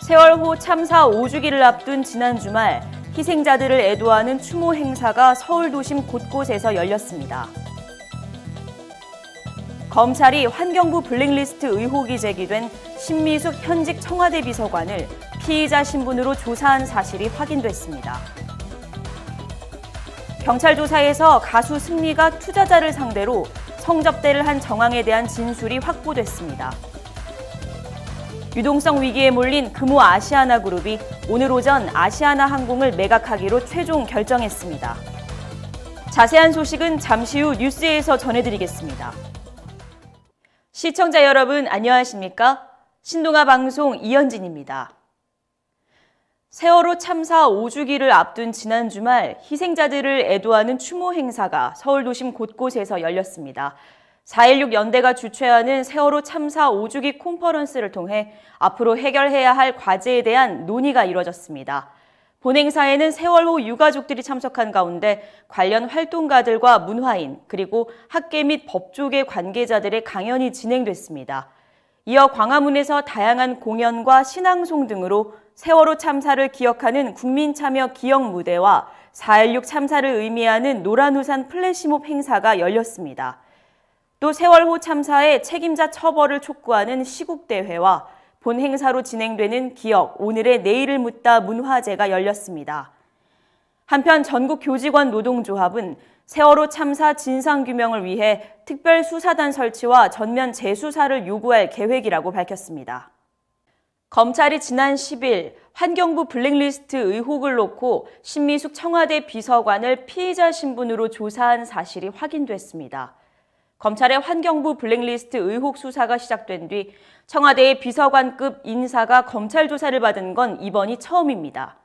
세월호 참사 5주기를 앞둔 지난 주말 희생자들을 애도하는 추모 행사가 서울 도심 곳곳에서 열렸습니다. 검찰이 환경부 블랙리스트 의혹이 제기된 신미숙 현직 청와대 비서관을 피의자 신분으로 조사한 사실이 확인됐습니다. 경찰 조사에서 가수 승리가 투자자를 상대로 성접대를 한 정황에 대한 진술이 확보됐습니다. 유동성 위기에 몰린 금호 아시아나그룹이 오늘 오전 아시아나항공을 매각하기로 최종 결정했습니다. 자세한 소식은 잠시 후 뉴스에서 전해드리겠습니다. 시청자 여러분 안녕하십니까? 신동아 방송 이현진입니다. 세월호 참사 5주기를 앞둔 지난 주말 희생자들을 애도하는 추모 행사가 서울 도심 곳곳에서 열렸습니다. 4.16 연대가 주최하는 세월호 참사 5주기 컨퍼런스를 통해 앞으로 해결해야 할 과제에 대한 논의가 이뤄졌습니다. 본 행사에는 세월호 유가족들이 참석한 가운데 관련 활동가들과 문화인 그리고 학계 및 법조계 관계자들의 강연이 진행됐습니다. 이어 광화문에서 다양한 공연과 신앙송 등으로 세월호 참사를 기억하는 국민참여 기억 무대와 4.16 참사를 의미하는 노란우산 플래시몹 행사가 열렸습니다. 또 세월호 참사의 책임자 처벌을 촉구하는 시국대회와 본 행사로 진행되는 기억, 오늘의 내일을 묻다 문화제가 열렸습니다. 한편 전국교직원 노동조합은 세월호 참사 진상규명을 위해 특별수사단 설치와 전면 재수사를 요구할 계획이라고 밝혔습니다. 검찰이 지난 10일 환경부 블랙리스트 의혹을 놓고 신미숙 청와대 비서관을 피의자 신분으로 조사한 사실이 확인됐습니다. 검찰의 환경부 블랙리스트 의혹 수사가 시작된 뒤 청와대의 비서관급 인사가 검찰 조사를 받은 건 이번이 처음입니다.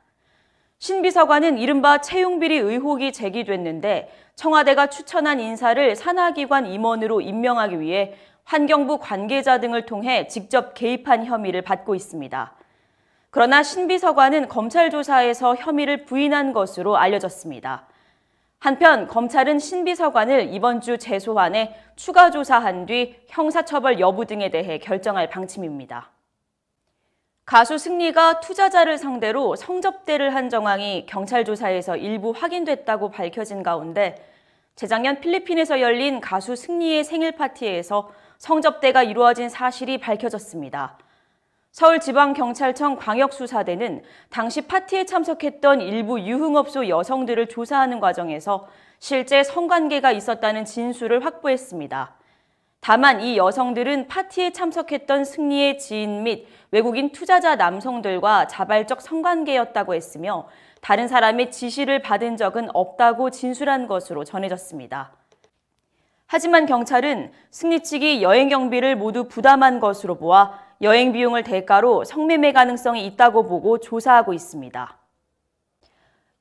신 비서관은 이른바 채용비리 의혹이 제기됐는데 청와대가 추천한 인사를 산하기관 임원으로 임명하기 위해 환경부 관계자 등을 통해 직접 개입한 혐의를 받고 있습니다. 그러나 신 비서관은 검찰 조사에서 혐의를 부인한 것으로 알려졌습니다. 한편 검찰은 신 비서관을 이번 주 재소환해 추가 조사한 뒤 형사처벌 여부 등에 대해 결정할 방침입니다. 가수 승리가 투자자를 상대로 성접대를 한 정황이 경찰 조사에서 일부 확인됐다고 밝혀진 가운데 재작년 필리핀에서 열린 가수 승리의 생일 파티에서 성접대가 이루어진 사실이 밝혀졌습니다. 서울지방경찰청 광역수사대는 당시 파티에 참석했던 일부 유흥업소 여성들을 조사하는 과정에서 실제 성관계가 있었다는 진술을 확보했습니다. 다만 이 여성들은 파티에 참석했던 승리의 지인 및 외국인 투자자 남성들과 자발적 성관계였다고 했으며 다른 사람의 지시를 받은 적은 없다고 진술한 것으로 전해졌습니다. 하지만 경찰은 승리 측이 여행 경비를 모두 부담한 것으로 보아 여행 비용을 대가로 성매매 가능성이 있다고 보고 조사하고 있습니다.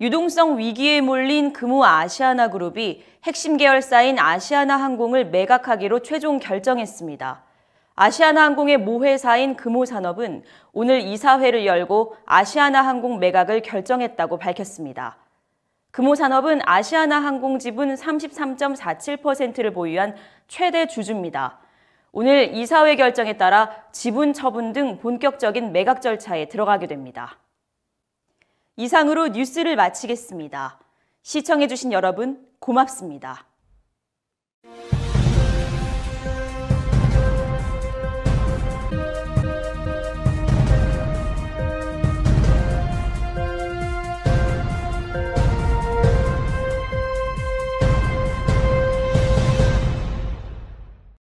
유동성 위기에 몰린 금호 아시아나그룹이 핵심 계열사인 아시아나항공을 매각하기로 최종 결정했습니다. 아시아나항공의 모회사인 금호산업은 오늘 이사회를 열고 아시아나항공 매각을 결정했다고 밝혔습니다. 금호산업은 아시아나항공 지분 33.47%를 보유한 최대 주주입니다. 오늘 이사회 결정에 따라 지분 처분 등 본격적인 매각 절차에 들어가게 됩니다. 이상으로 뉴스를 마치겠습니다. 시청해주신 여러분 고맙습니다.